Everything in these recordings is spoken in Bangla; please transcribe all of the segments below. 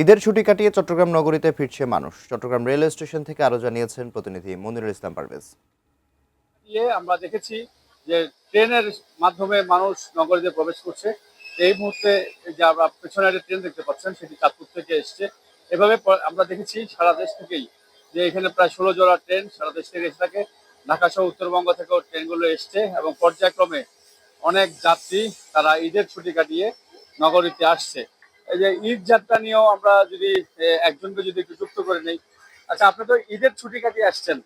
ঈদের ছুটি কাটিয়ে চট্টগ্রাম নগরীতে ফিরছে মানুষ। চট্টগ্রাম রেল স্টেশন থেকে আরো জানিয়েছেন প্রতিনিধি মনিরুল ইসলাম পারভেজ। আমরা দেখেছি যে ট্রেনের মাধ্যমে মানুষ নগরীতে প্রবেশ করছে। এই মুহূর্তে যে আমরা পেছনে একটা ট্রেন দেখতে পাচ্ছেন সেটি চাঁদপুর থেকে এসছে। এভাবে আমরা দেখেছি সারা দেশ থেকেই যে এখানে প্রায় 16 জোড়া ট্রেন সারা দেশ থেকে এসে থাকে। ঢাকা সহ উত্তরবঙ্গ থেকেও ট্রেনগুলো এসছে এবং পর্যায়ক্রমে অনেক যাত্রী তারা ঈদের ছুটি কাটিয়ে নগরীতে আসছে। এই যে ঈদ যাত্রা নিয়েও আমরা যদি একজনকে যদি একটু যুক্ত করে নেই। আচ্ছা, আপনি তো ঈদের ছুটি কাটিয়ে আসছেন,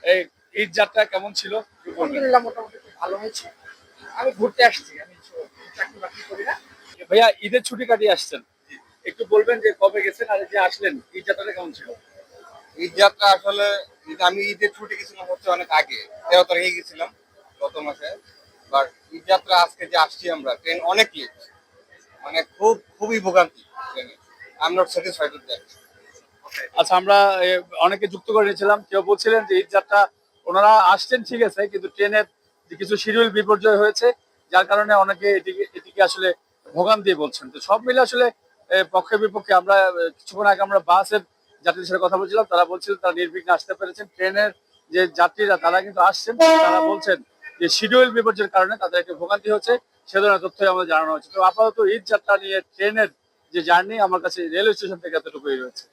এই ঈদ যাত্রা কেমন ছিল একটু বলবেন? আলহামদুলিল্লাহ মোটামুটি খুব ভালো হয়েছে। আমি ঘুরতে আসছি, আমি চাকরি বাকরি করি না। ভাইয়া, ঈদের ছুটি কাটিয়ে আসছেন, একটু বলবেন যে কবে গেছেন আর এই যে আসলেন, ঈদ যাত্রাটা কেমন ছিল? ঈদ যাত্রা আসলে আমি ঈদের ছুটি গেছিলাম হচ্ছে অনেক আগে, 13 তারিখে গেছিলাম গত মাসে। বাট ঈদ যাত্রা আজকে যে আসছি আমরা, ট্রেন অনেক লেট, মানে খুবই ভোগান্তি ট্রেনে। I am not satisfied with that. আচ্ছা, আমরা অনেকে যুক্ত করে নিয়েছিলাম, কেউ বলছিলেন যে ঈদ যাত্রা ওনারা আসছেন ঠিক আছে, কিন্তু ট্রেনের যে কিছু শিডিউল বিপর্যয় হয়েছে, যার কারণে অনেকে এটিকে আসলে ভোগান্তি বলছেন। তো সব মিলে আসলে পক্ষে বিপক্ষে আমরা কিছুক্ষণ আগে আমরা বাসের যাত্রীদের সাথে কথা বলছিলাম, তারা বলছিলেন তারা নির্বিঘ্নে আসতে পেরেছেন। ট্রেনের যে যাত্রীরা তারা কিন্তু আসছেন, তারা বলছেন যে শিডিউল বিপর্যয়ের কারণে তাদের একটু ভোগান্তি হচ্ছে, সে ধরনের তথ্যই আমাদের জানানো হয়েছে। তো আপাতত ঈদ যাত্রা নিয়ে ট্রেনের যে জার্নি আমার কাছে রেলওয়ে স্টেশন থেকে এতটুকুই রয়েছে।